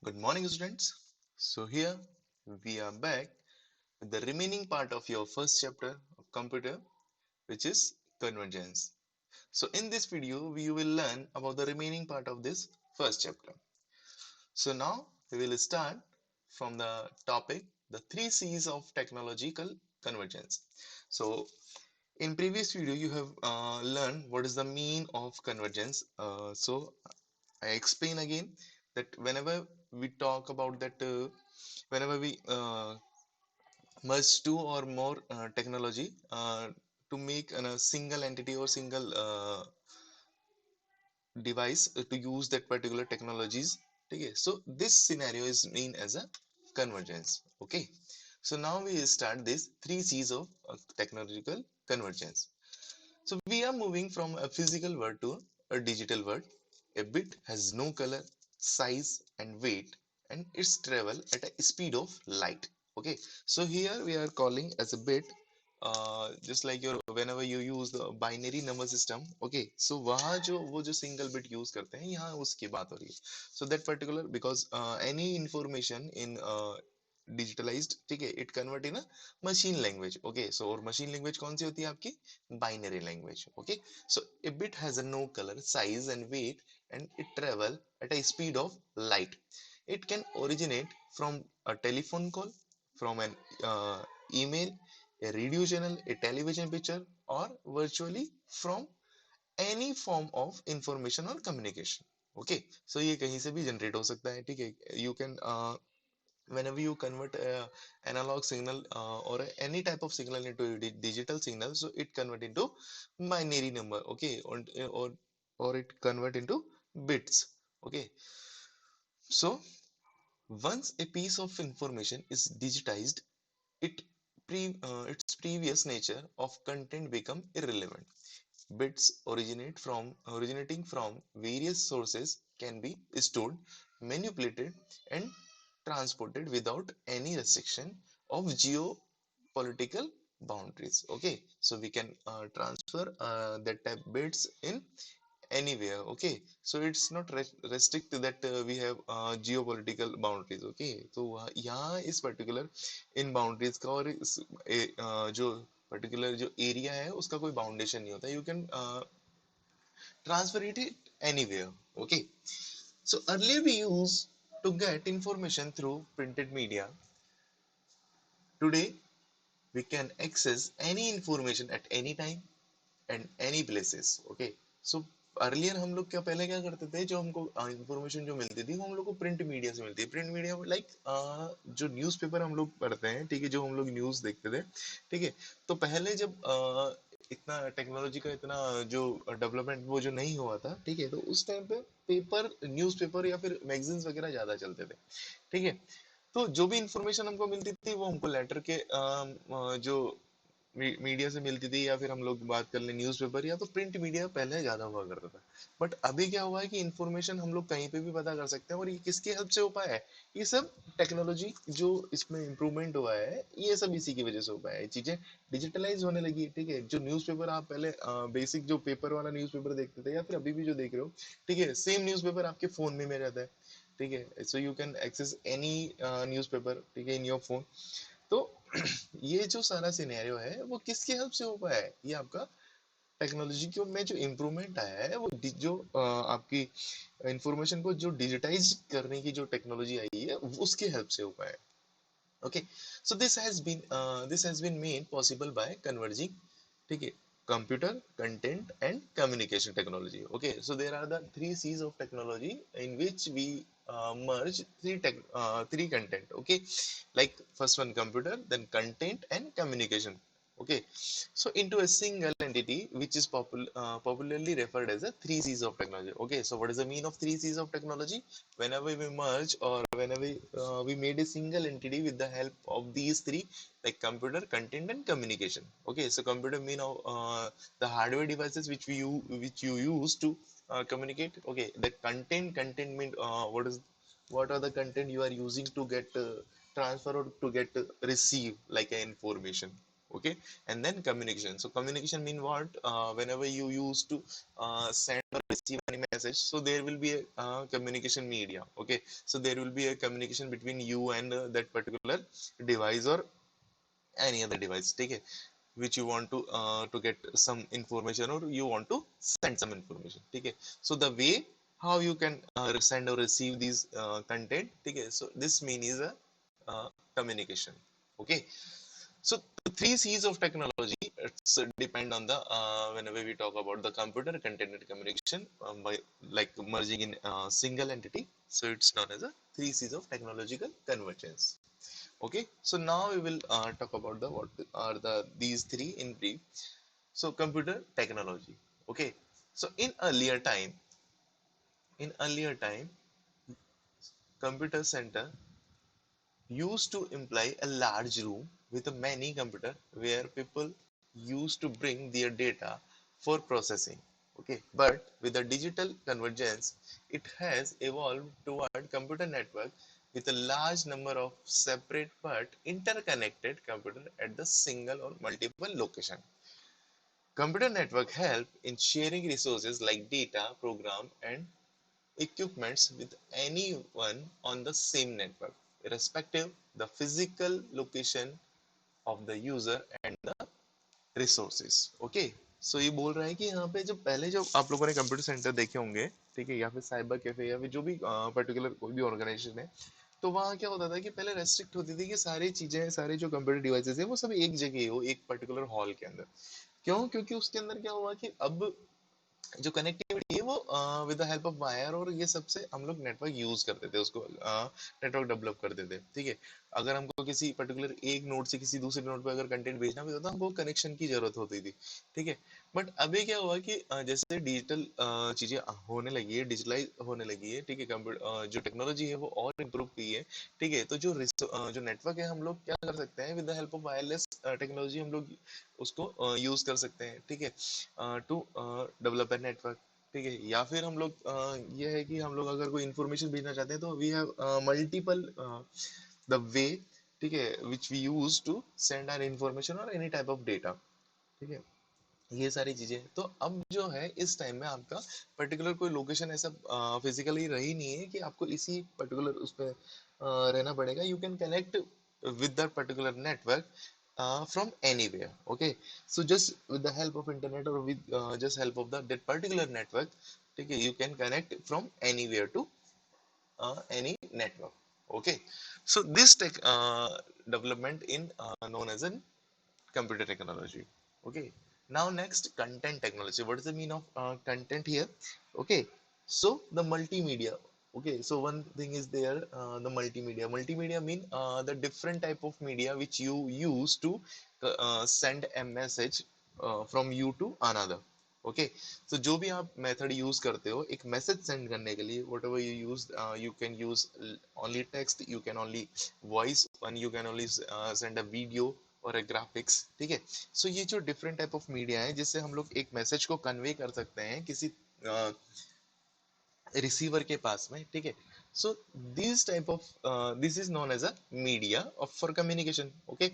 Good morning, students. So, here we are back with the remaining part of your first chapter of computer, which is convergence. So, in this video, we will learn about the remaining part of this first chapter. So, now we will start from the topic the three C's of technological convergence. So, in previous video, you have learned what is the mean of convergence. I explain again that whenever we talk about that whenever we merge two or more technology to make a single entity or single device to use that particular technologies. Okay, so this scenario is mean as a convergence. Okay, so now we start this three C's of technological convergence. So we are moving from a physical world to a digital world. A bit has no color, size, and weight, and its travel at a speed of light. Okay, so here we are calling as a bit, just like your whenever you use the binary number system. Okay, so वहाँ जो वो जो single bit use करते हैं यहाँ उसकी बात हो रही है. So that particular because any information in digitalized, ठीक है, it convert in a machine language. Okay, so और machine language कौन सी होती है आपकी binary language. Okay, so a bit has a no color, size, and weight, and it travel at a speed of light. It can originate from a telephone call, from an email, a radio channel, a television picture, or virtually from any form of information or communication. Okay, so ये कहीं से भी generate हो सकता है. ठीक है, you can whenever you convert analog signal or any type of signal into a digital signal, so it convert into binary number. Okay, or it convert into bits. Okay, so once a piece of information is digitized, it its previous nature of content become irrelevant. Bits originating from various sources can be stored, manipulated, and transported without any restriction of geopolitical boundaries. Okay, so we can transfer that type bits in anywhere. Okay, so it's not restrict to that we have geopolitical boundaries. Okay, तो यहाँ इस particular इन boundaries का और जो particular जो area है उसका कोई boundation नहीं होता. You can transfer it anywhere. Okay, so earlier we used to get information through printed media. Today we can access any information at any time and any places. Okay, so earlier हम लोग क्या पहले क्या करते थे, जो हमको information जो मिलती थी वो हम लोग को प्रिंट मीडिया से मिलती है. प्रिंट मीडिया लाइक जो न्यूज़पेपर हम लोग पढ़ते हैं, ठीक है, जो हम लोग न्यूज़ देखते थे. ठीक है, तो पहले जब इतना टेक्नोलॉजी का इतना जो डेवलपमेंट वो जो नहीं हुआ था, ठीक है, तो उस टाइम पे पेपर न्यूज़पेपर या फिर मैगजीन्स वगैरह ज़्यादा चलते थे. ठीक है, तो जो भी इंफॉर्मेशन हमको मिलती थी वो हमको लेटर के जो मीडिया से मिलती थी, या फिर हम लोग बात कर ले न्यूज़पेपर या तो प्रिंट मीडिया पहले ज्यादा हुआ करता था. बट अभी क्या हुआ है कि इंफॉर्मेशन हम लोग कहीं पे भी पता कर सकते हैं, और ये किसकी हेल्प से हो पाया है? ये सब टेक्नोलॉजी जो इसमें इम्प्रूवमेंट हुआ है, ये सब इसी की वजह से हो पाया है. चीजें डिजिटलाइज होने लगी है. ठीक है, जो न्यूज़पेपर आप पहले बेसिक जो पेपर वाला न्यूज़पेपर देखते थे या फिर अभी भी जो देख रहे हो, ठीक है, सेम न्यूज़पेपर आपके फोन में रहता है. ठीक है, so you can access any newspaper, ठीक है, इन योर फोन. तो ये जो सारा सिनेरियो है वो किसकी हेल्प से हो पाया है? ये आपका टेक्नोलॉजी के में जो इम्प्रूवमेंट आया है वो जो आपकी इंफॉर्मेशन को जो डिजिटाइज करने की जो टेक्नोलॉजी आई है उसकी हेल्प से हो पाया है. Okay, so this has been made possible by converging, ठीक है, computer, content, and communication technology. Okay, so there are the three C's of technology in which we merge three content. Okay, like first one computer, then content, and communication. Okay, so into a single entity which is popularly referred as a three C's of technology. Okay, so what is the mean of three C's of technology? Whenever we merge or whenever we made a single entity with the help of these three, like computer, content, and communication. Okay, so computer mean the hardware devices which you use to communicate. Okay, the content mean what are the content you are using to get transfer or to get receive like a information. Okay, and then communication. So communication mean what? Whenever you used to send or receive any message, so there will be a communication media. Okay, so there will be a communication between you and that particular device or any other device. Okay, which you want to get some information or you want to send some information. Okay, so the way how you can send or receive these content. Okay, so this mean is a communication. Okay, so the three C's of technology, it's depend on the whenever we talk about the computer content and communication by like merging in a single entity. So it's known as a three C's of technological convergence. Okay, so now we will talk about the what are the these three in brief. So computer technology. Okay, so in earlier time, computer center used to imply a large room with a many computer where people used to bring their data for processing. Okay, but with the digital convergence, it has evolved toward computer network with a large number of separate but interconnected computer at the single or multiple location. Computer network help in sharing resources like data, program, and equipments with anyone on the same network, irrespective the physical location of the user and the resources. Okay, so ये बोल रहा है कि यहाँ पे जब पहले जब आप लोगों ने कंप्यूटर सेंटर देखे होंगे, ठीक है, या फिर साइबर कैफे या फिर जो भी पर्टिकुलर कोई भी ऑर्गेनाइजेशन है, तो वहाँ क्या होता था कि पहले रेस्ट्रिक्ट होती थी कि सारी चीजें, सारे जो कंप्यूटर डिवाइसेस है वो सब एक जगह हो, एक पर्टिकुलर हॉल के अंदर। क्यों? क्योंकि उसके अंदर क्या हुआ कि अब जो कनेक्टिविटी है वो with the help of wire और ये सबसे हम लोग नेटवर्क यूज करते थे, उसको नेटवर्क डेवलप करते थे। ठीक है, अगर हमको किसी पर्टिकुलर एक नोड से किसी दूसरे नोड पे अगर कंटेंट भेजना भी होता तो हमको कनेक्शन की जरूरत होती थी। ठीक है, बट अभी क्या हुआ कि जैसे डिजिटल चीजें होने लगी है, डिजिटलाइज होने लगी है, ठीक है, कंप्यूटर जो टेक्नोलॉजी है वो और इम्प्रूव की है। ठीक है, तो जो नेटवर्क है हम लोग क्या कर सकते हैं, with the help of wireless technology हम लोग उसको यूज कर सकते हैं। ठीक है, टू डेवलप ए नेटवर्क। ठीक है, या फिर हम लोग ये है कि हम लोग अगर कोई इन्फॉर्मेशन भेजना चाहते हैं तो we have multiple the way, ठीक है, which we use to send our information और एनी टाइप ऑफ डेटा। ठीक है, ये सारी चीजें। तो अब जो है इस टाइम में आपका पर्टिकुलर कोई लोकेशन ऐसा फिजिकली रही नहीं है कि आपको इसी पर्टिकुलर उस पे रहना पड़ेगा। You can connect with that particular network from anywhere. Okay, so just with the help of internet or with just help of that particular network, okay, you can connect from anywhere to any network. Okay, so this tech development in known as an computer technology. Okay, now next, content technology. What is the mean of content here? Okay, so the multimedia. Okay, so one thing is there, the multimedia mean the different type of media which you use to send a message from you to another. Okay, so जो भी आप method use करते हो एक message send करने के लिए, what ever you use, you can use only text, you can only voice, and you can only send a video और अ ग्राफिक्स। ठीक है, सो ये जो डिफरेंट टाइप ऑफ मीडिया है जिससे हम लोग एक मैसेज को कन्वे कर सकते हैं किसी रिसीवर के पास में। ठीक है, so this type of this is known as a media of for communication. Okay,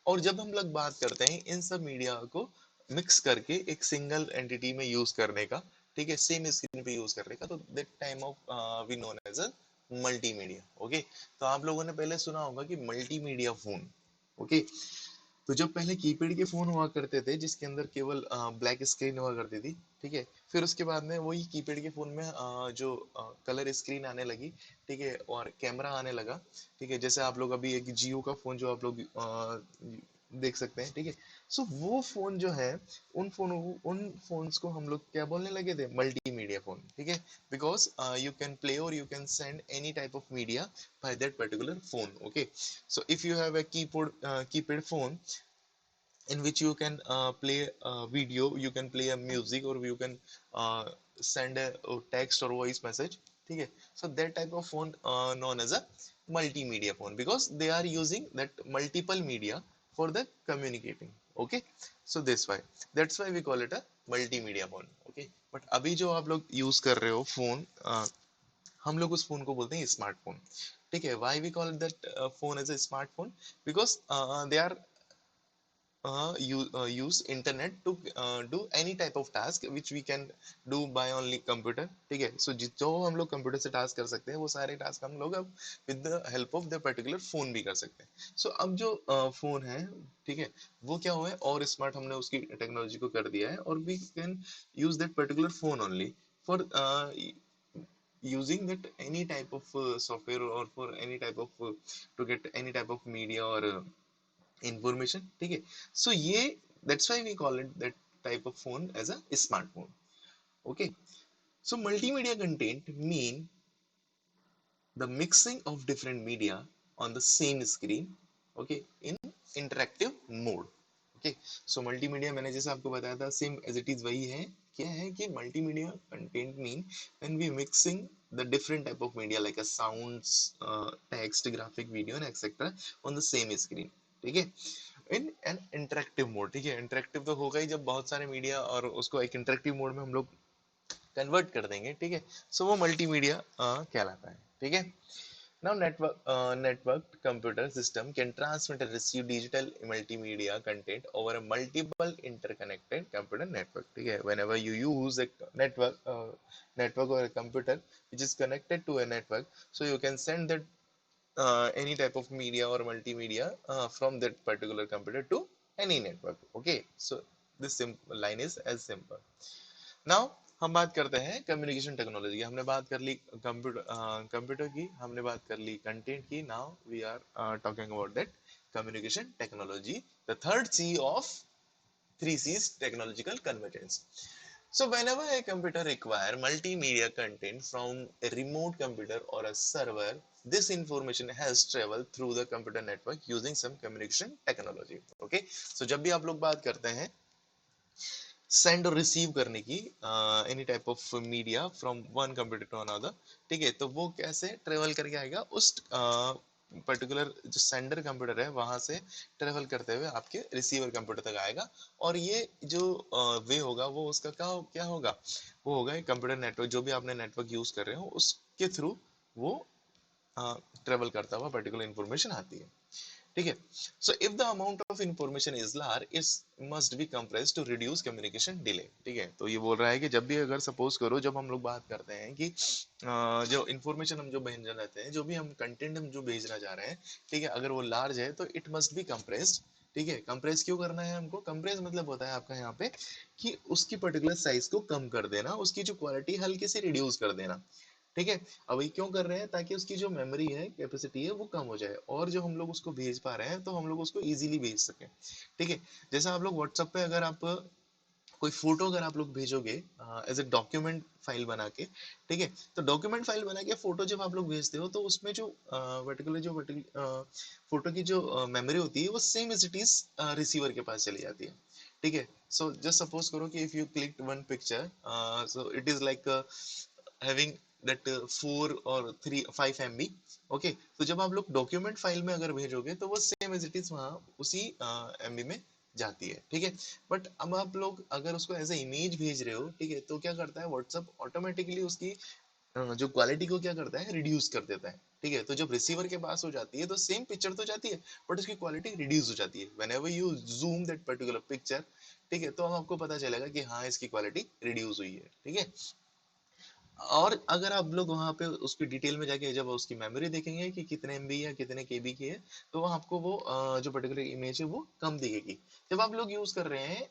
और जब हम लोग बात करते हैं इन सब मीडिया को मिक्स करके एक सिंगल एंटिटी में यूज करने का, ठीक है, सेम स्क्रीन पे यूज करने का, तो that time of we known as a multimedia. Okay, तो आप लोगों ने पहले सुना होगा कि मल्टीमीडिया फोन। ओके, तो जब पहले कीपैड के फोन हुआ करते थे जिसके अंदर केवल ब्लैक स्क्रीन हुआ करती थी, ठीक है, फिर उसके बाद में वही कीपैड के फोन में जो कलर स्क्रीन आने लगी, ठीक है, और कैमरा आने लगा। ठीक है, जैसे आप लोग अभी एक जियो का फोन जो आप लोग देख सकते हैं। ठीक है, सो वो फोन जो है, उन फोन्स को हम लोग क्या बोलने लगे थे, मल्टीमीडिया फोन। ठीक है, बिकॉज यू कैन प्ले और you can send any type of media by that particular phone. Okay, so if you have a keypad phone in which you can play a video, you can play a music, or you can send a text or voice message. ठीक है, so that type of phone known as a multimedia phone because they are using that multiple media for the communicating. Okay, so this why, that's why we call it a multimedia phone. Okay, but अभी जो आप लोग use कर रहे हो phone, हम लोग उस फोन को बोलते हैं स्मार्टफोन। ठीक है, why we call that phone as a smartphone, because they are use internet to do any type of task which we can do by only computer, ठीक है. So जो हम लोग कंप्यूटर से टास्क कर सकते हैं वो सारे टास्क हम लोग अब with the help of the particular phone भी कर सकते हैं. So अब जो फोन है, ठीक है, वो क्या हुआ है और स्मार्ट हमने उसकी टेक्नोलॉजी को कर दिया है और we can use that particular phone only for using that any type of software or for any type of to get any type of media or information, ठीक है. So ये that's why we call it that type of phone as a smartphone. Okay, so multimedia content mean the mixing of different media on the same screen, okay, in interactive mode. Okay, so multimedia मैंने जैसे आपको बताया था same as it is वही है. क्या है कि multimedia content mean when we mixing the different type of media like a sounds, text, graphic, video and etc on the same screen, ठीक है, इन एन इंटरेक्टिव मोड. ठीक है, interactive तो होगा ही जब बहुत सारे मीडिया और उसको एक इंटरेक्टिव मोड में हम लोग कन्वर्ट कर देंगे, ठीक है. सो वो मल्टीमीडिया कहलाता है, ठीक है. Now networked computer system can transmit and receive digital multimedia content over a multiple interconnected computer network. ठीक है, whenever you use a network or a computer which is connected to a network, so you can send that any type of media or multimedia from that particular computer to any network. Okay, so this line is as simple. Now हम बात करते हैं communication technology की. हमने बात कर ली computer की, हमने बात कर ली कंटेंट की. Now we are talking about that communication technology, the third C of three Cs technological convergence. So whenever a computer require multimedia content from a remote computer or a server, this information has traveled through the computer network using some communication technology. Okay, so जब भी आप लोग बात करते हैं send और receive करने की any type of media from one computer to another, ठीक है, तो वो कैसे ट्रेवल करके आएगा उस पर्टिकुलर जो सेंडर कंप्यूटर है वहां से ट्रेवल करते हुए आपके रिसीवर कंप्यूटर तक आएगा. और ये जो वे होगा वो उसका क्या होगा, वो होगा कंप्यूटर नेटवर्क, जो भी आपने नेटवर्क यूज कर रहे हो उसके थ्रू वो ट्रेवल करता हुआ पर्टिकुलर इंफॉर्मेशन आती है, ठीक है. So if the amount of information is large it must be compressed to reduce communication delay. ठीक है, तो ये बोल रहा है कि जब भी अगर सपोज करो जब हम लोग बात करते हैं कि जो इंफॉर्मेशन हम जो भेजना चाहते हैं, जो भी हम कंटेंट हम जो भेजना चाह रहे हैं, ठीक है, अगर वो लार्ज है तो इट मस्ट बी कंप्रेस्ड. ठीक है, कंप्रेस क्यों करना है हमको, कंप्रेस मतलब होता है आपका यहाँ पे कि उसकी पर्टिकुलर साइज को कम कर देना, उसकी जो क्वालिटी हल्की से रिड्यूस कर देना. ठीक है, अब ये क्यों कर रहे हैं, ताकि उसकी जो मेमोरी है, कैपेसिटी है, वो कम हो जाए और जो हम लोग उसको भेज पा रहे हैं तो हम लोग उसको इजीली भेज सकें. ठीक है, जैसा आप लोग व्हाट्सएप पे अगर आप कोई फोटो अगर आप लोग भेजोगे एज ए डॉक्यूमेंट फाइल बना के, ठीक है, तो डॉक्यूमेंट फाइल बना के फोटो जब आप लोग भेजते हो तो उसमें जो पर्टिकुलर फोटो की जो मेमोरी होती है वो same as it is receiver के पास चली जाती है. ठीक है, सो जस्ट सपोज करो कि if you click one picture, so it is like having that 4 और 3 5 MB. ओके, तो जब आप लोग डॉक्यूमेंट फाइल में अगर भेजोगे तो वो सेम एज इट इज वहां उसी MB में जाती है. ठीक है, बट अब आप लोग अगर उसको एज ए इमेज भेज रहे हो, ठीक है, तो क्या करता है व्हाट्सएप ऑटोमेटिकली उसकी जो क्वालिटी को क्या करता है, रिड्यूस कर देता है. ठीक है, तो जब रिसीवर के पास हो जाती है तो सेम पिक्चर तो जाती है बट उसकी क्वालिटी रिड्यूस हो जाती है. Whenever you zoom that particular picture, ठीक है, तो आपको पता चलेगा कि हाँ इसकी क्वालिटी रिड्यूस हुई है. ठीक है, और अगर आप लोग वहां पे उसकी डिटेल में जाके जब उसकी मेमोरी देखेंगे कि कितने एमबी या कितने केबी की है, तो वहाँ आपको वो जो पर्टिकुलर इमेज है वो कम दिखेगी. जब आप लोग यूज कर रहे हैं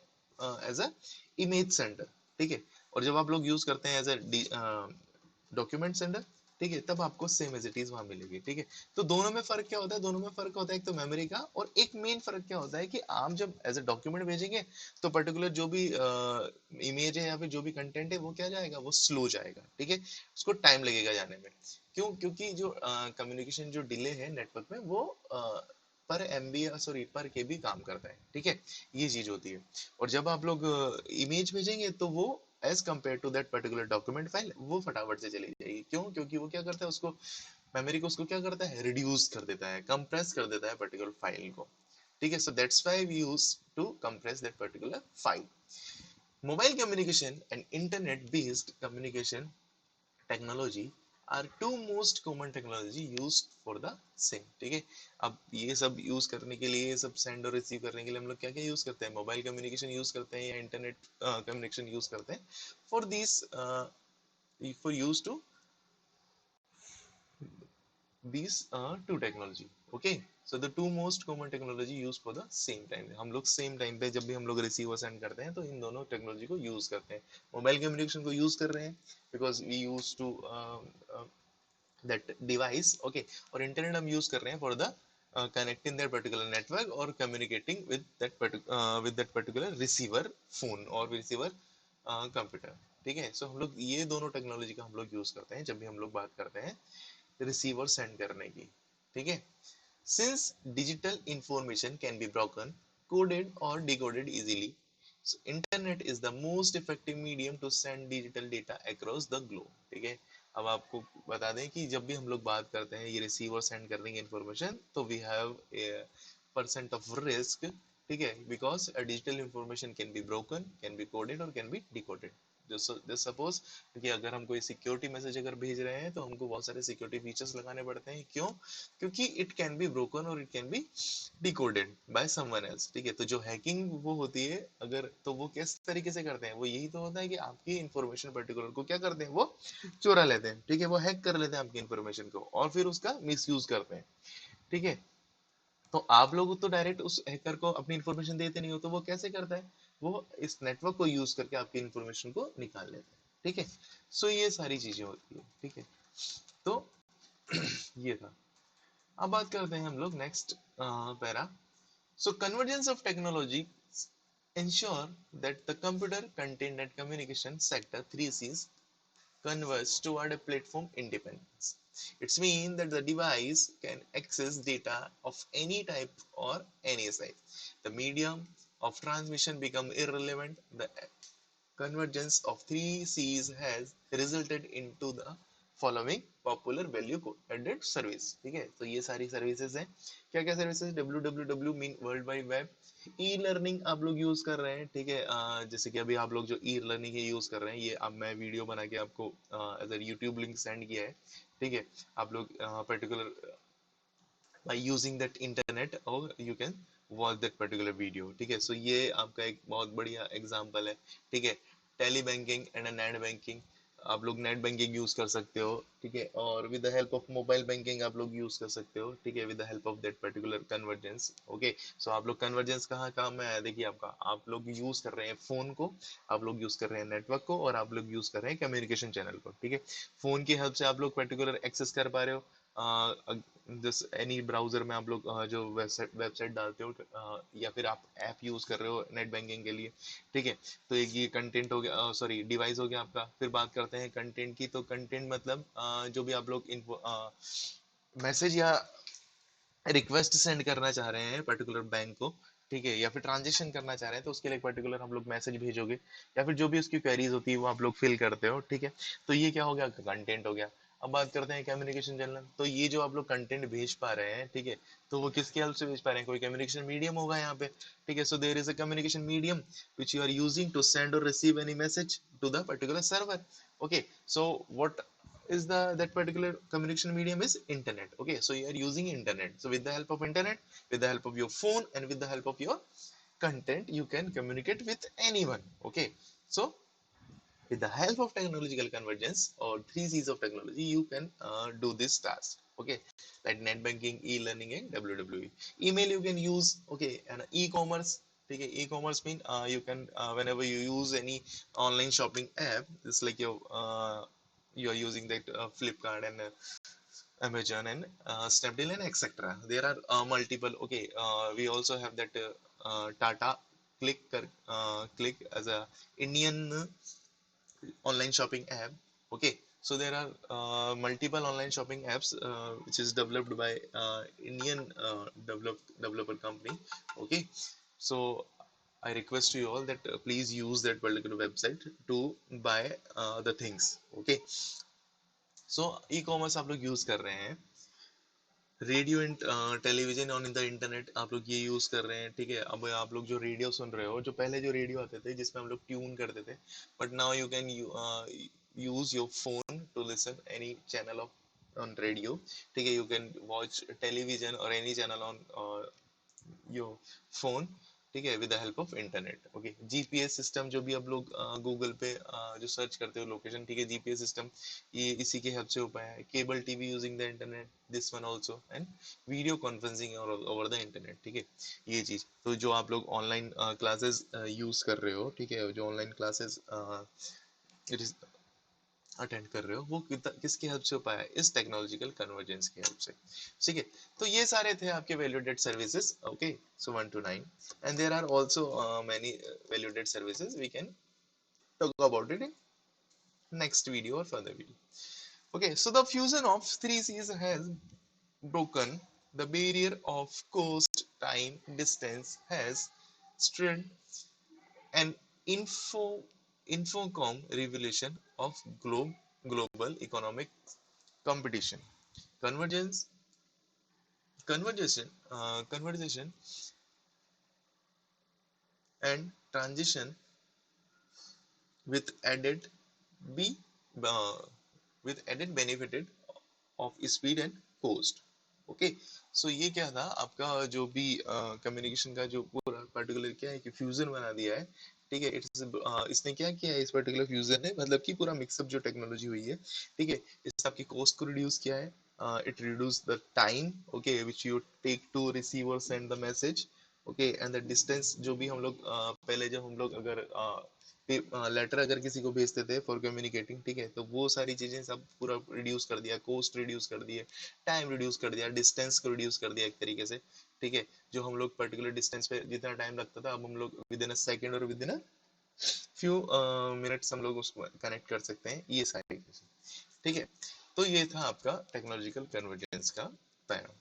एज अ इमेज सेंडर, ठीक है, और जब आप लोग यूज करते हैं एज अ डॉक्यूमेंट सेंडर, ठीक है, तब आपको सेम एज इट इज वहां मिलेगी. ठीक है, तो दोनों में फर्क क्या होता है, दोनों में फर्क होता है एक तो मेमोरी का, और एक मेन फर्क क्या होता है कि आप जब एज अ डॉक्यूमेंट भेजेंगे तो पर्टिकुलर जो भी इमेज है या फिर जो भी कंटेंट है वो क्या जाएगा, वो स्लो जाएगा. ठीक है, उसको टाइम लगेगा जाने में. क्यों, क्योंकि जो कम्युनिकेशन जो डिले है नेटवर्क में वो पर एमबी या सॉरी पर केबी काम करता है. ठीक है, ये चीज होती है. और जब आप लोग इमेज भेजेंगे तो वो as compare to that particular document file वो फटाफट से चली जाएगी. क्यों, क्योंकि वो क्या करता है, उसको मेमोरी को उसको क्या करता है, रिड्यूस कर देता है, कंप्रेस कर देता है पर्टिकुलर फाइल को. ठीक है, so that's why we use to compress that particular file. Mobile communication and internet based communication technology are two most common technology use for the same, ठीक है। अब ये सब यूज करने के लिए, ये सब सेंड और रिसीव करने के लिए हम लोग क्या क्या यूज करते हैं, मोबाइल कम्युनिकेशन यूज करते हैं या इंटरनेट कम्युनिकेशन यूज करते हैं for this, for use to these two technology, okay। So the two most common technology used for the same time, हम लोग सेम टाइम पे जब भी हम लोग रिसीव और सेंड करते हैं तो इन दोनों टेक्नोलॉजी को यूज करते हैं। मोबाइल कम्युनिकेशन को यूज कर रहे हैं because we use to that device, okay. और इंटरनेट हम यूज कर रहे हैं for the connecting that particular network or communicating with that particular receiver phone और receiver कंप्यूटर, ठीक है। सो हम लोग ये दोनों टेक्नोलॉजी का हम लोग यूज करते हैं जब भी हम लोग बात करते हैं रिसीव और सेंड करने की, ठीक है। Since digital information can be broken, coded or decoded easily, so internet is the most effective medium to send digital data across the globe, ठीक है। अब आपको बता दें कि जब भी हम लोग बात करते हैं ये रिसीव और सेंड करने की इंफॉर्मेशन, तो we have percent of risk, ठीक है, because digital information can be broken, can be coded और can be decoded. Just suppose कि अगर हम कोई सिक्योरिटी मैसेज अगर भेज रहे हैं तो हमको बहुत सारे सिक्योरिटी फीचर्स लगाने पड़ते हैं, क्यों? क्योंकि इट कैन बी ब्रोकन और it can be decoded by someone else, ठीक है। तो जो हैकिंग वो होती है अगर, तो वो किस तरीके से करते हैं, वो यही तो होता है कि आपकी इंफॉर्मेशन पर्टिकुलर को क्या करते हैं, वो चुरा लेते हैं, ठीक है। वो हैक कर लेते हैं आपकी इंफॉर्मेशन को और फिर उसका मिसयूज करते हैं, ठीक है। तो आप लोग तो डायरेक्ट उस हैकर को अपनी इंफॉर्मेशन देते नहीं हो, तो वो कैसे करता है, वो इस नेटवर्क को यूज करके आपकी इंफॉर्मेशन को निकाल लेता है, ठीक है। सो ये सारी चीजें होती है, ठीक है। तो ये था। अब बात करते हैं हम लोग next para. So convergence of technology ensure that the computer content and communication sector 3Cs converge toward a platform independence. It means that the device can access data of any type or any size. The medium of transmission become irrelevant. The convergence of three C's has resulted into the following popular value added service, ठीक है। तो ये सारी services हैं। क्या क्या services, www mean world wide web, e learning आप लोग यूज कर रहे हैं, ठीक है। जैसे कि अभी आप लोग जो ई लर्निंग है यूज कर रहे हैं, ये अब मैं वीडियो बना के आपको as a YouTube link send किया है, ठीक है। आप लोग particular by using that internet or you can watch that particular video, ठीक है। सो ये आपका एक बहुत बढ़िया एग्जांपल है, ठीक है। Tele banking and net banking, आप लोग नेट बैंकिंग यूज कर सकते हो, ठीक है। और with the help of mobile banking आप लोग यूज कर सकते हो, ठीक है, with the help of that particular convergence, okay. So आप लोग कन्वर्जेंस कहाँ काम में आया, देखिए आपका, आप लोग यूज कर रहे हैं फोन को, आप लोग यूज कर रहे हैं नेटवर्क को, और आप लोग यूज कर रहे हैं कम्युनिकेशन चैनल को, ठीक है। फोन की हेल्प से आप लोग पर्टिकुलर एक्सेस कर पा रहे हो, जिस एनी ब्राउजर में आप लोग जो वेबसाइट वेबसाइट डालते हो, या फिर आप ऐप यूज कर रहे हो नेट बैंकिंग के लिए, ठीक है। तो एक ये कंटेंट हो गया, सॉरी डिवाइस हो गया आपका। फिर बात करते हैं कंटेंट की, तो कंटेंट मतलब जो भी आप लोग इन्फो मैसेज या रिक्वेस्ट सेंड करना चाह रहे हैं पर्टिकुलर बैंक को, ठीक है, या फिर ट्रांजेक्शन करना चाह रहे हैं, तो उसके लिए पर्टिकुलर हम लोग मैसेज भेजोगे, या फिर जो भी उसकी क्वेरीज होती है वो आप लोग फिल करते हो, ठीक है। तो ये क्या हो गया, कंटेंट हो गया। अब बात करते हैं कम्युनिकेशन चैनल, तो ये जो आप लोग कंटेंट भेज पा रहे हैं, ठीक है, तो वो किसकी हेल्प से भेज पा रहे हैं, कोई कम्युनिकेशन मीडियम होगा यहाँ पे, ठीक है। So there is a communication medium which you are using to send or receive any message to the particular server, okay। So what is the that particular communication medium is internet, okay। So you are using internet, so with the help of internet, with the help of your phone, and with the help of your content, you can communicate with anyone, okay। So with the help of technological convergence or three C's of technology, you can do this task, okay, like net banking, e-learning, and WWE. Email you can use, okay, and e-commerce. Okay, e-commerce mean you can whenever you use any online shopping app, it's like you are using that Flipkart and Amazon and Snapdeal and etc. There are multiple. Okay, we also have that Tata Click as a Indian online shopping app, okay. So there are multiple online shopping apps which is developed by Indian developer company, okay. So I request you all that please use that particular website to buy the things, okay। So e-commerce आप लोग use कर रहे हैं, radio and television on in the internet आप लोग ये use कर रहे हैं, ठीक है। अब आप लोग जो रेडियो सुन रहे हो, जो पहले जो रेडियो आते थे जिसमें हम लोग ट्यून करते थे, but now you can use your phone to listen any channel of on radio, ठीक है, you can watch television or any channel on your phone, ठीक है, with the help of internet. Okay, GPS system जो भी आप लोग Google पे जो सर्च करते हो लोकेशन, ठीक है, जीपीएस सिस्टम ये इसी के हेल्प से हो पाया है। Cable TV using the internet, this one also, and video conferencing over the internet, ठीक है, ये चीज। तो जो आप लोग ऑनलाइन क्लासेस यूज कर रहे हो, ठीक है, जो ऑनलाइन क्लासेस अटेंड कर रहे हो, वो किसके हेल्प से हो पाया है? इस टेक्नोलॉजिकल कन्वर्जेंस के हेल्प से, ठीक है। तो ये सारे थे आपके value added services. Okay, so 1 to 9, and there are also many valued services, we can talk about it in next video or further video. Okay, so the fusion of 3Cs has broken the barrier of cost, time, distance, has stirred an infocom revolution of global economic competition. Convergence, conversation and transition with added b uh, with added benefited of speed and cost. Okay, so ये क्या था आपका जो भी communication का जो पूरा particular क्या है कि फ्यूजन बना दिया है, ठीक है। इट्स इसने क्या किया है, इस पर्टिकुलर फ्यूजन ने मतलब कि पूरा मिक्सअप जो टेक्नोलॉजी हुई है, ठीक है, इसने आपकी कॉस्ट को रिड्यूस किया है, it reduce the time, okay, which you take to receive और send the message, okay, and the distance जो भी हम लोग पहले जब हम लोग अगर लेटर अगर किसी को भेजते थे फॉर कम्युनिकेटिंग, ठीक है, तो वो सारी चीजें सब पूरा रिड्यूस कर दिया, कोस्ट रिड्यूस कर दिए, टाइम रिड्यूस कर दिया, डिस्टेंस को रिड्यूस कर दिया एक तरीके से, ठीक है। जो हम लोग पर्टिकुलर डिस्टेंस पे जितना टाइम लगता था, अब हम लोग विद इन अ सेकंड और with in a few minutes हम लोग उसको कनेक्ट कर सकते हैं, ये सारी चीजें, ठीक है। तो ये था आपका टेक्नोलॉजिकल कन्वर्जेंस का para.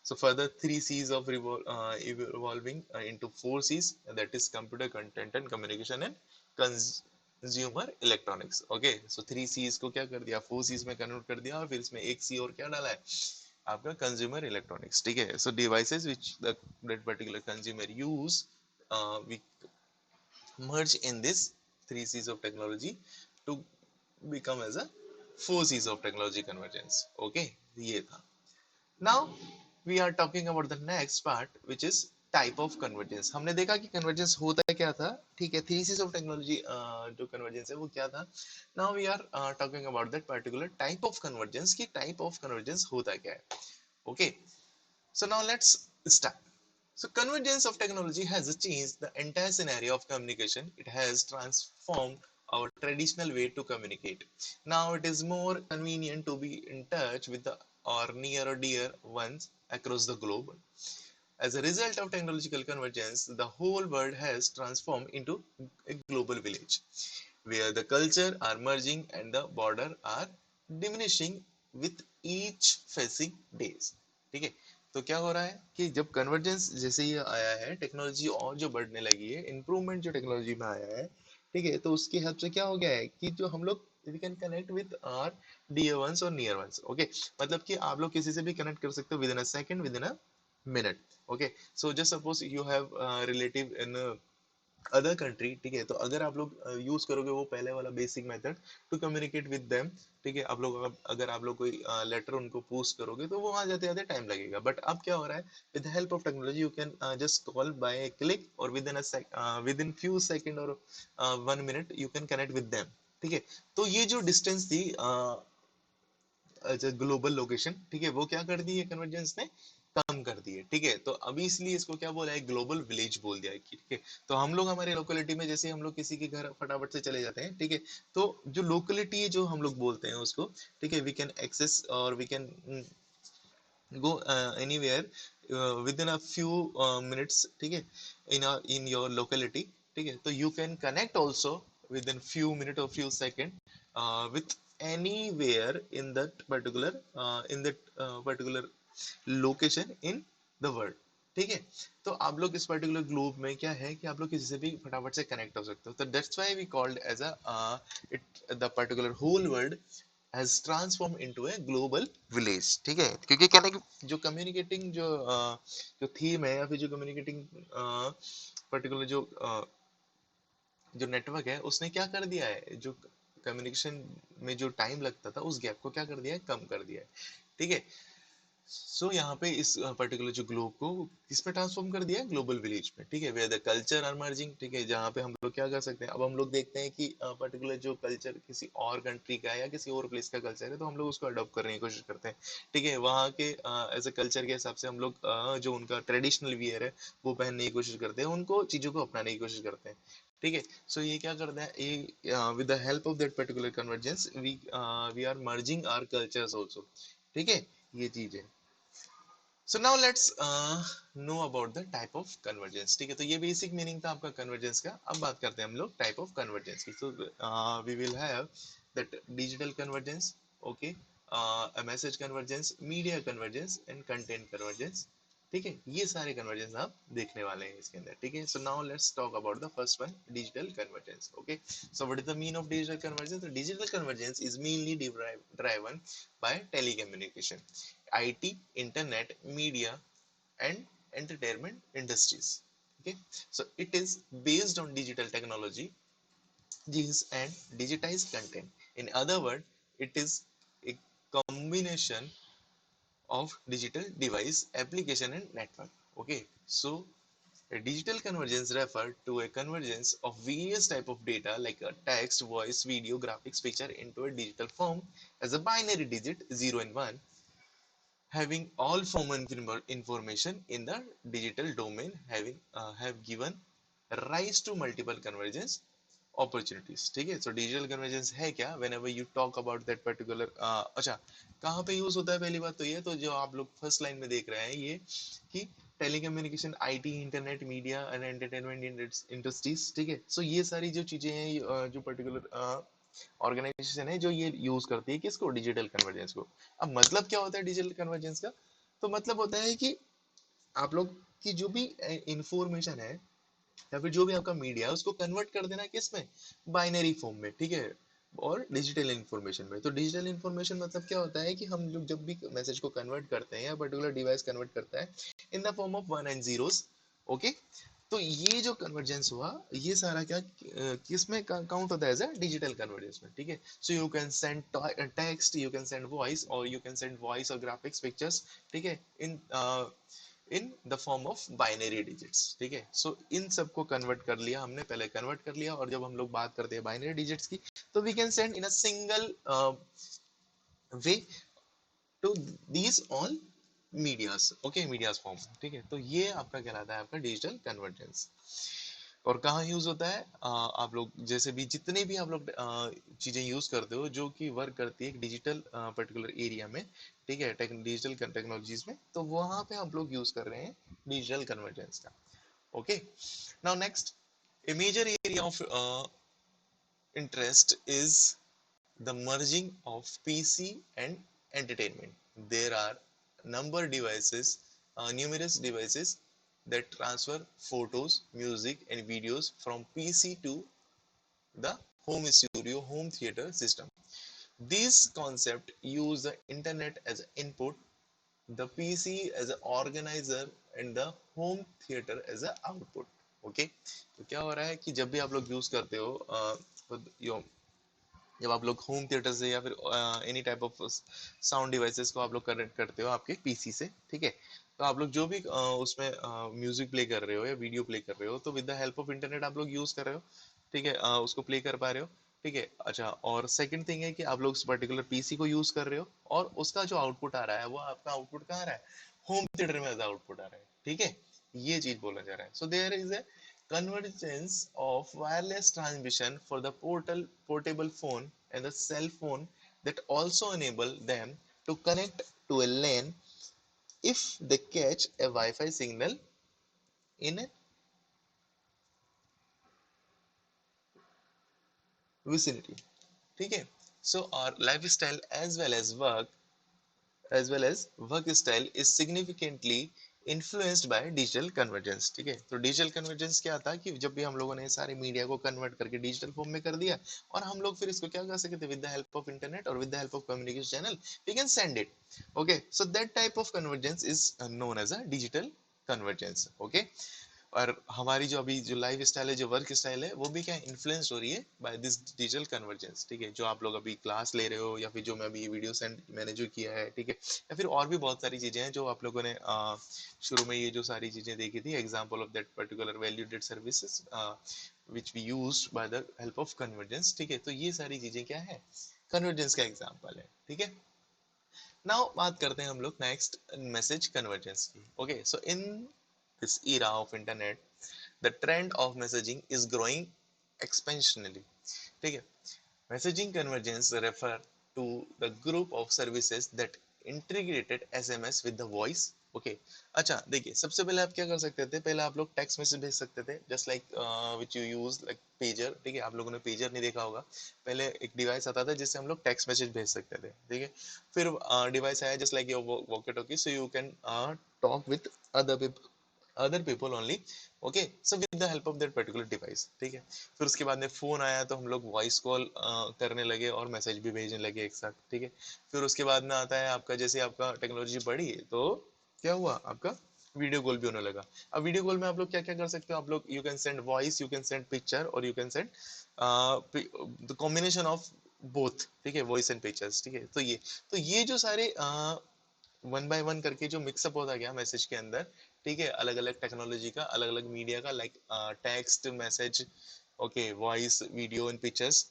So further, three C's of evolving into four C's, that is computer, content and communication and consumer electronics. Okay, so three C's को क्या कर दिया, four C's में कन्वर्ट कर दिया, और फिर इसमें एक C और क्या डाला है आपका consumer electronics, ठीक है। So devices which that particular consumer use, we merge in this three C's of technology to become as a four C's of technology convergence. Okay, ये था। Now we are talking about the next part, which is type of convergence. हमने देखा कि convergence होता क्या था, ठीक है, thesis of technology जो convergence है वो क्या था। Now we are talking about that particular type of convergence, कि type of convergence होता क्या है। Okay, so now let's start. So convergence of technology has changed the entire scenario of communication. It has transformed our traditional way to communicate. Now it is more convenient to be in touch with the or near or dear ones across the globe. As a result of technological convergence, the whole world has transformed into a global village, where the culture are merging and the border are diminishing with each passing days. ठीक है, तो क्या हो रहा है कि जब convergence जैसे ये आया है, टेक्नोलॉजी और जो बढ़ने लगी है, इम्प्रूवमेंट जो टेक्नोलॉजी में आया है, ठीक है, तो उसके हेल्प से क्या हो गया है कि जो हम लोग we can connect with our dear ones और नियर वंस। ओके, मतलब कि आप लोग किसी से भी कनेक्ट कर सकते हो with in a second, with in a minute. Okay, so just suppose you have relative in other country, ठीक है, तो अगर आप लोग यूज करोगे वो पहले वाला basic method to communicate with them, ठीक है, आप लोग अगर आप लोग कोई लेटर उनको पोस्ट करोगे तो वो वहां जाते जाते टाइम लगेगा, बट अब क्या हो रहा है, with the help of technology you can just call by a click, और विद इन फ्यू सेकंड और 1 minute you can connect with them, ठीक है। तो ये जो डिस्टेंस थी ग्लोबल लोकेशन, ठीक है, वो क्या कर दी है कन्वर्जेंस ने, कम कर दी है, ठीक है। तो अभी इसलिए इसको क्या बोला है, ग्लोबल विलेज बोल दिया है, ठीक है। तो हम लोग हमारे लोकेलिटी में जैसे हम लोग किसी के घर फटाफट से चले जाते हैं, ठीक है, तो जो लोकेलिटी है जो हम लोग बोलते हैं उसको, ठीक है, वी कैन एक्सेस और we can go anywhere within a few minutes, ठीक है, in your locality, ठीक है। तो you can connect also within few minutes or few second with anywhere in that particular location in the world, ठीक है। तो आप लोग इस पर्टिकुलर ग्लोब में क्या है कि आप लोग किसी से भी फटाफट से कनेक्ट हो सकते हो, तो that's why we called as a it the particular whole world has transformed into a global village, ठीक है। क्योंकि कहने की जो कम्युनिकेटिंग जो थीम है या फिर जो कम्युनिकेटिंग पर्टिकुलर जो नेटवर्क है उसने क्या कर दिया है, जो कम्युनिकेशन में जो टाइम लगता था उस गैप को क्या कर दिया है, कम कर दिया है, ठीक है। सो यहाँ पे इस पर्टिकुलर जो ग्लोब को किसमें ट्रांसफॉर्म कर दिया है, ग्लोबल विलेज में, ठीक है, where the culture are merging, ठीक है, जहाँ पे हम लोग क्या कर सकते हैं, अब हम लोग देखते हैं कि पर्टिकुलर जो कल्चर किसी और कंट्री का है या किसी और प्लेस का कल्चर है तो हम लोग उसको अडॉप्ट करने की कोशिश करते हैं, ठीक है, वहाँ के एज ए कल्चर के हिसाब से हम लोग जो उनका ट्रेडिशनल वियर है वो पहनने की कोशिश करते हैं, उनको चीजों को अपनाने की कोशिश करते हैं, ठीक है। सो ये क्या करता है, ये with the help of that particular convergence we are merging our cultures also, ठीक है, ये चीज है। So now let's know about the type of convergence, ठीक है, तो ये बेसिक मीनिंग था आपका कन्वर्जेंस का। अब बात करते हैं हम लोग टाइप ऑफ कन्वर्जेंस की। So we will have that digital convergence, okay, a message convergence, media convergence and content convergence, ठीक है, ये सारे कन्वर्जेंस आप देखने वाले हैं इसके अंदर, ठीक है। So now let's talk about the first one, digital convergence, okay. So what is the mean of digital convergence? The digital convergence is mainly driven by telecommunication, IT, internet, media, and entertainment industries. Okay, so it is based on digital technology, genes, and digitized content. In other words, it is a combination of digital device, application, and network. Okay, so a digital convergence refers to a convergence of various type of data like a text, voice, video, graphics, picture into a digital form as a binary digit 0 and 1, having all form information in the digital domain have given rise to multiple convergence opportunities, ठीक है। So digital convergence है क्या, when ever you talk about that particular, अच्छा कहाँ पे use होता है, पहली बात तो ये, तो जो आप लोग फर्स्ट लाइन में देख रहे हैं ये कि telecommunication, IT, internet, media and entertainment industries, ठीक है। सो ये सारी जो चीजें हैं, जो पर्टिकुलर ऑर्गेनाइजेशन है जो ये यूज करती है किसको, डिजिटल कन्वर्जेंस को। अब मतलब क्या होता है डिजिटल कन्वर्जेंस का, तो मतलब होता है कि आप लोग की जो भी इंफॉर्मेशन है या फिर जो भी आपका मीडिया है उसको कन्वर्ट कर देना किस में, बाइनरी फॉर्म में, ठीक है, और डिजिटल इंफॉर्मेशन में। तो डिजिटल इंफॉर्मेशन मतलब क्या होता है कि हम लोग जब भी मैसेज को कन्वर्ट करते हैं या पर्टिकुलर डिवाइस कन्वर्ट करता है in the form of one and zeros, okay. तो ये जो कन्वर्जेंस हुआ ये सारा क्या किस में काउंट होता है, एज अ डिजिटल कन्वर्जेंस में, ठीक है। So you can send text, you can send voice, और यू कैन सेंड वॉइस और ग्राफिक्स, पिक्चर्स, ठीक है, in the form of binary digits, ठीक है। सो इन सबको कन्वर्ट कर लिया हमने, पहले कन्वर्ट कर लिया, और जब हम लोग बात करते हैं बाइनरी डिजिट्स की तो we can send in a single way to these all medias, okay, medias form, ठीक है। तो ये आपका कहलाता है आपका डिजिटल कन्वर्जेंस। और कहाँ यूज होता है, आप लोग जैसे भी जितने भी आप लोग चीजें यूज करते हो जो कि वर्क करती है डिजिटल पर्टिकुलर एरिया में, ठीक है, डिजिटल टेक्नोलॉजीज में, तो वहां पे आप लोग यूज कर रहे हैं डिजिटल कन्वर्जेंस का, okay. Now next, a major area of interest is the merging of PC and entertainment. There are numerous devices that transfer photos, music, and videos from PC to the home studio, home theater system. These concepts use the internet as an input, the PC as an organizer, and the home theater as an output. Okay, तो क्या हो रहा है कि जब भी आप लोग यूज करते हो जब आप लोग होम थिएटर से या फिर any type of sound devices को आप लोग कनेक्ट करते हो आपके पीसी से, ठीक है, तो आप लोग जो भी उसमें म्यूजिक प्ले कर रहे हो या वीडियो प्ले कर रहे हो तो with the help of internet आप लोग यूज कर रहे हो, ठीक है, उसको प्ले कर पा रहे हो, ठीक है। अच्छा, और सेकंड थिंग है कि आप लोग उस पर्टिकुलर पीसी को यूज कर रहे हो और उसका जो आउटपुट आ रहा है वो आपका आउटपुट कहाँ आ रहा है, होम थिएटर में आउटपुट आ रहा है, ठीक है, ये चीज बोला जा रहा है। So there is a convergence of wireless transmission for the portable phone and the cell phone that also enable them to connect to a LAN if they catch a Wi-Fi signal in a vicinity, ठीक है। So our lifestyle as well as work style is significantly influenced by digital convergence, ठीक है। तो digital convergence क्या था कि जब भी हम लोगों ने सारे मीडिया को कन्वर्ट करके डिजिटल फॉर्म में कर दिया और हम लोग फिर इसको क्या कर सकते थे, with the help of internet और with the help of communication channel we can send it, okay. So that type of convergence is known as a digital convergence, okay. और हमारी जो अभी जो लाइफ स्टाइल है, जो वर्क स्टाइल है, वो भी क्या इन्फ्लुएंस हो रही है बाय दिस डिजिटल कन्वर्जेंस, ठीक है। जो आप लोग अभी क्लास ले रहे हो, या फिर जो मैं अभी वीडियो सेंड मैंने जो किया है, ठीक है, या फिर और भी बहुत सारी चीजें हैं जो आप लोगों ने शुरू में ये जो सारी चीजें देखी थी, example of that particular value added services which we used by the help of convergence, ठीक है। तो ये सारी चीजें क्या है, कन्वर्जेंस का एग्जाम्पल है, ठीक है। नाउ बात करते हैं हम लोग नेक्स्ट मैसेज कन्वर्जेंस की। Okay, so in this era of internet, the trend of messaging is growing exponentially, ठीक है। messaging convergence refer to the group of services that integrated SMS with the voice, okay okay. अच्छा देखिए, सबसे पहले आप क्या कर सकते थे, पहले आप लोग टेक्स्ट मैसेज भेज सकते थे, just like which you use like pager, ठीक है। आप लोगों ने पेजर नहीं देखा होगा, पहले एक डिवाइस आता था जिससे हम लोग टेक्स्ट मैसेज भेज सकते थे, ठीक है। फिर डिवाइस आया just like your walkie talkie, so you can talk with other people only, okay, so with the help of that particular device, ठीक है। फिर उसके बाद में फोन आया तो हम लोग वॉइस कॉल करने लगे और मैसेज भी भेजने लगे एक साथ, ठीक है। फिर उसके बाद में आता है आपका, जैसे आपका टेक्नोलॉजी बढ़ी तो क्या हुआ, आपका वीडियो कॉल भी होने लगा। अब वीडियो कॉल में आप लोग क्या क्या कर सकते हो, आप लोग you can send voice, you can send picture, और you can send the combination of both, ठीक है, वॉइस एंड पिक्चर्स, ठीक है। तो ये जो सारे वन बाय वन करके जो मिक्सअप होता गया मैसेज के अंदर, ठीक है, अलग अलग टेक्नोलॉजी का, अलग अलग मीडिया का, like text message, okay, voice, video and pictures,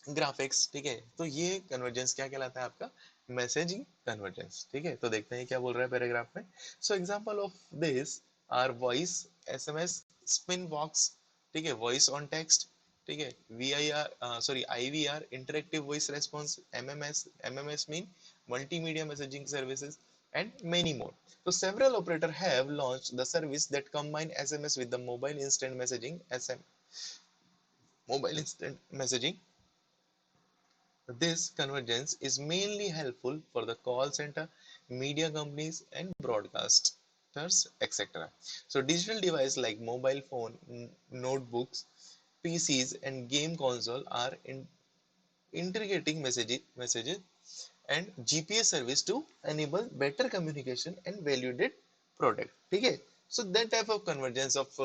graphics, ठीक है। तो ये कन्वर्जेंस क्या कहलाता है, आपका मैसेजिंग कन्वर्जेंस, ठीक है। तो देखते हैं क्या बोल रहा है पैराग्राफ में। So example of this are voice SMS, spin box, ठीक है, वॉइस ऑन टेक्स्ट, ठीक है, VIR sorry IVR, interactive voice response, MMS, MMS mean multimedia messaging services, and many more. So several operators have launched the service that combine SMS with the mobile instant messaging, mobile instant messaging. This convergence is mainly helpful for the call center, media companies, and broadcasters, etc. So digital devices like mobile phone, notebooks, PCs, and game console are integrating messages and GPS service to enable better communication and valued product, ठीक है। So that type of convergence of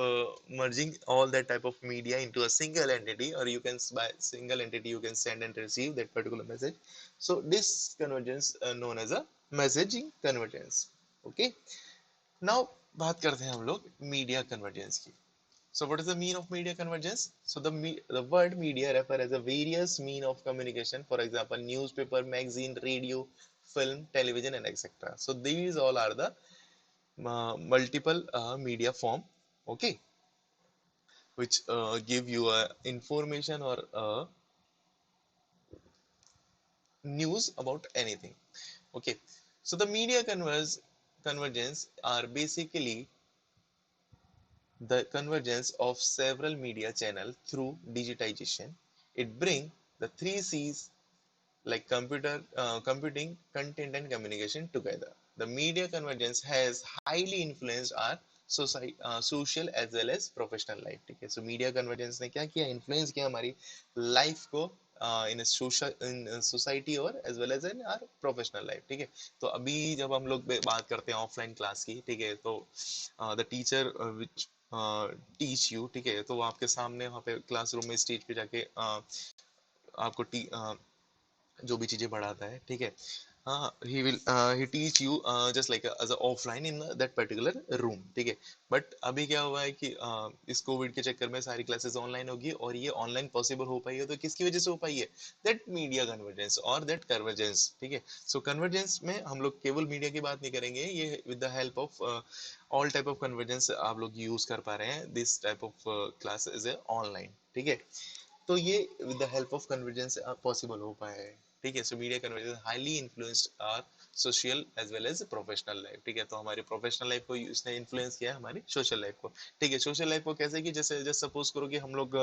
merging all that type of media into a single entity, or you can by single entity you can send and receive that particular message. So this convergence known as a messaging convergence, okay। Now बात करते हैं हम लोग media convergence की। So what is the mean of media convergence? So the word media refer as a various mean of communication. For example, newspaper, magazine, radio, film, television, and etc. So these all are the multiple media form. Okay, which give you information or news about anything. Okay, so the media convergence are basically the convergence of several media channels through digitization. It brings the three C's like computing, content, and communication together. The media convergence has highly influenced our social as well as professional life, ठीक है। So media convergence ने क्या किया, influence किया हमारी life को in social in society और as well as in our professional life, ठीक है। तो अभी जब हम लोग बात करते हैं ऑफलाइन क्लास की, ठीक है, तो the teacher which teach you, ठीक है, तो वो आपके सामने वहाँ पे क्लासरूम में स्टेज पे जाके आपको जो भी चीजें पढ़ाता है, ठीक है, हाँ, he teach you just like as a offline in that particular room, ठीक है। बट अभी क्या हुआ है कि इस कोविड के चक्कर में सारी क्लासेस ऑनलाइन होगी, और ये ऑनलाइन पॉसिबल हो पाई है तो किसकी वजह से हो पाई है, दैट मीडिया कन्वर्जेंस और दैट कन्वर्जेंस, ठीक है। सो कन्वर्जेंस में हम लोग केवल मीडिया की बात नहीं करेंगे, ये with the help of all type of convergence आप लोग यूज कर पा रहे हैं, this type of class is online, ठीक है। तो ये with the help of convergence possible हो पाया है, ठीक है। So media convergence highly influenced our social as well as professional life, ठीक है। तो हमारी प्रोफेशनल लाइफ को इसने इन्फ्लुएंस किया है हमारी सोशल लाइफ को, ठीक है। सोशल लाइफ को कैसे कि जैसे जैसे सपोज करो कि हम लोग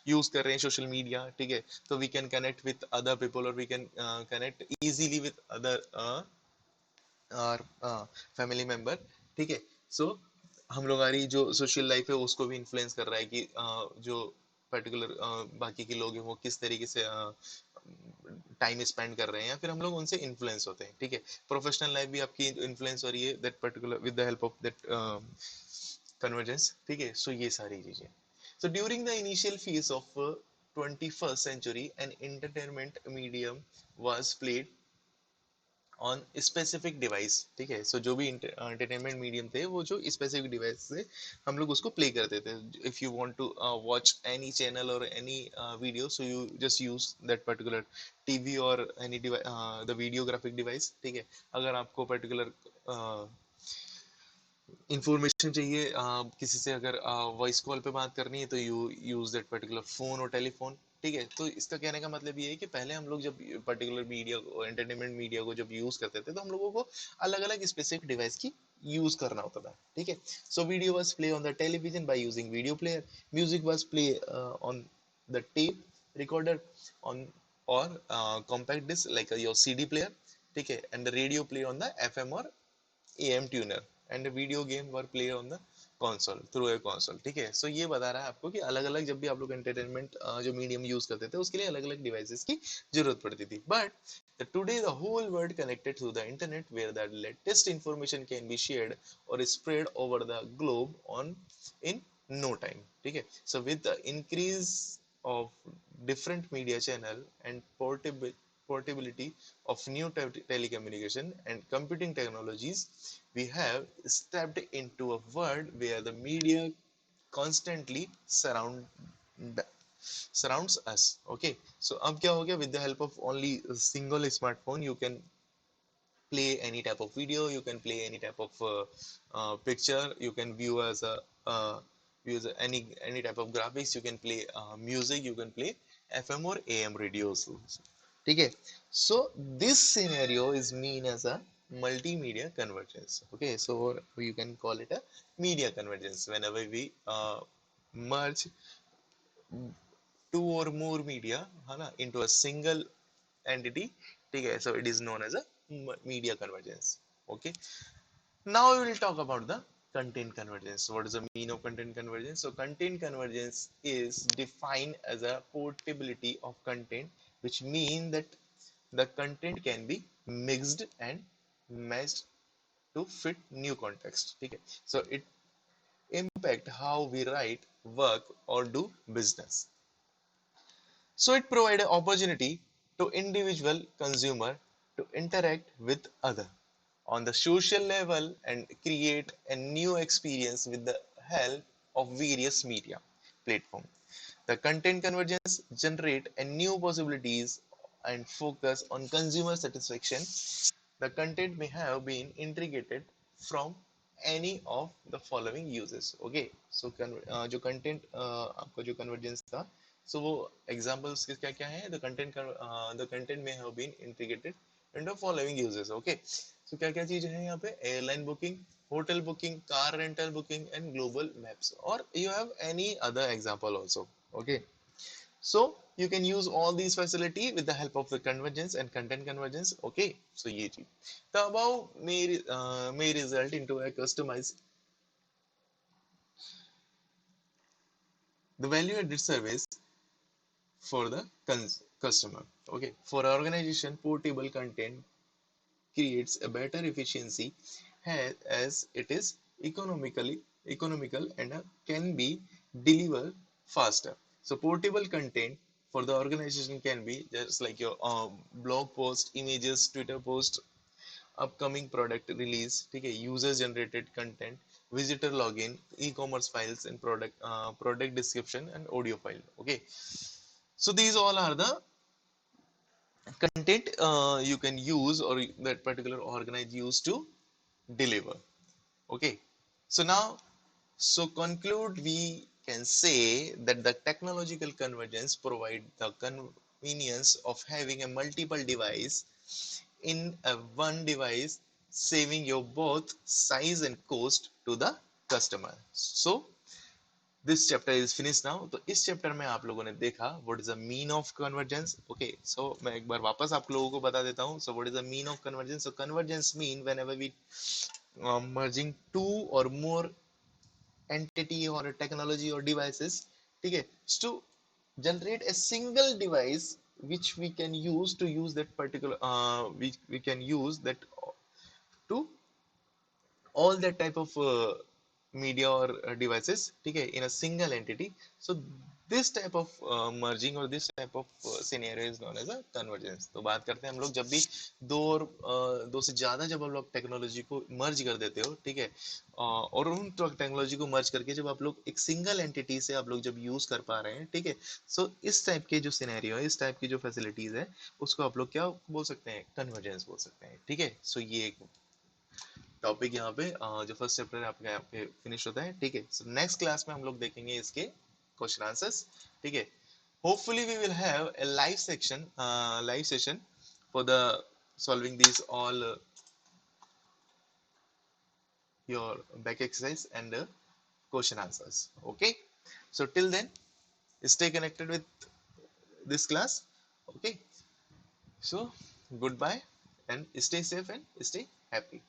यूज कर रहे हैं सोशल मीडिया, ठीक है, तो we can connect with other people, और we can connect easily with other और फैमिली मेंबर, ठीक है। सो हम लोग हमारी जो सोशल लाइफ है उसको भी इन्फ्लुएंस कर रहा है कि जो पर्टिकुलर बाकी के लोग हैं वो किस तरीके से टाइम स्पेंड कर रहे हैं, या फिर हम लोग उनसे इन्फ्लुएंस होते हैं, ठीक है। प्रोफेशनल लाइफ भी आपकी इन्फ्लुएंस हो रही है that particular with the help of that convergence, ठीक है। सो ये सारी चीजें, so during the initial phase of 21st century, an entertainment medium was played on specific device, ठीक है। सो जो भी एंटरटेनमेंट मीडियम थे वो जो स्पेसिफिक डिवाइस से हम लोग उसको प्ले करते थे। If you want to watch any channel और any video, so you just use that particular TV और एनी द वीडियोग्राफिक डिवाइस, ठीक है। अगर आपको पर्टिकुलर इंफॉर्मेशन चाहिए, किसी से अगर वॉइस कॉल पे बात करनी है, तो you use that particular phone और टेलीफोन, ठीक है। तो इसका कहने का मतलब ये है कि पहले हम लोग जब पर्टिकुलर मीडिया को, एंटरटेनमेंट मीडिया को जब यूज करते थे, तो हम लोगों को अलग अलग स्पेसिफिक डिवाइस की यूज करना होता था, ठीक है। So video was play on the television by using video player, music was play on the tape recorder on और compact disc like your CD player, ठीक है। And the radio play on the FM और AM tuner, and a video game were played on the console through a console, ठीक है। सो ये बता रहा है आपको कि अलग अलग जब भी आप लोग एंटरटेनमेंट जो मीडियम यूज करते थे, उसके लिए अलग अलग डिवाइसेस की जरूरत पड़ती थी। But today the whole world connected through the internet, where the latest information can be shared or spread over the globe on in no time, ठीक है। So with the increase of different media channel and portability of new telecommunication and computing technologies, we have stepped into a world where the media constantly surrounds us, okay। So अब क्या हो गया, with the help of only a single smartphone, you can play any type of video, you can play any type of picture, you can view as a any type of graphics, you can play music, you can play FM or AM radios, ठीक है। So this scenario is mean as a multimedia convergence, okay। So you can call it a media convergence whenever we merge two or more media है ना into a single entity, ठीक है। So it is known as a media convergence, okay। Now we will talk about the content convergence. What is the mean of content convergence? So content convergence is defined as a portability of content, which mean that the content can be mixed and matched to fit new context, ठीक है। So it impact how we write, work or do business. So it provide an opportunity to individual consumer to interact with other on the social level and create a new experience with the help of various media platform. The content convergence generate a new possibilities and focus on consumer satisfaction. The content may have been integrated from any of the following uses, okay। So जो content आपका जो convergence था, so वो examples क्या क्या हैं, the content may have been integrated into following uses, okay। So क्या क्या चीजें हैं यहाँ पे, airline booking, hotel booking, car rental booking and global maps, or you have any other example also, okay। So you can use all these facility with the help of the convergence and content convergence, okay। So ये चीज the above may result into a customized the value added service for the customer, okay। For organization, portable content creates a better efficiency as it is economical and can be delivered faster. So portable content for the organization can be just like your blog post, images, Twitter post, upcoming product release, ठीक है, user generated content, visitor login, e-commerce files and product description and audio file, okay। So these all are the content you can use or that particular organize use to deliver, okay। So now, so conclude, we can say that the technological convergence provide the convenience of having a multiple device in a one device, saving your both size and cost to the customer। So this chapter is finish now. तो इस chapter में आप लोगों ने देखा what is the mean of convergence, okay. So मैं एक बार वापस आप लोगों को बता देता हूँ। So what is the mean of convergence? So convergence mean whenever we merging two or more entity or a technology or devices, ठीक है, to generate a single device which we can use to use that particular we can use that to all that type of media or devices, ठीक है, in a single entity. So this type of merging or this type of scenario is known as a convergence. तो बात करते हैं हम लोग जब भी दो से ज्यादा जब आप लोग टेक्नोलॉजी को मर्ज कर देते हो, ठीक है, और उन टेक्नोलॉजी को मर्ज करके जब आप लोग एक सिंगल एंटिटी से आप लोग जब यूज कर पा रहे हैं, ठीक है, सो इस टाइप के जो सिनेरियो है, इस टाइप की जो फैसिलिटीज है, उसको आप लोग क्या बोल सकते हैं, कन्वर्जेंस बोल सकते हैं, ठीक है। सो ये एक टॉपिक यहाँ पे जो फर्स्ट चैप्टर है आपका यहाँ पे फिनिश होता है, ठीक है। सो नेक्स्ट क्लास में हम लोग देखेंगे इसके क्वेश्चन आंसर्स, ठीक है। Hopefully we will have a live session for the solving these all your back exercise and question answers, okay. So till then, stay connected with this class, okay. So goodbye and stay safe and stay happy.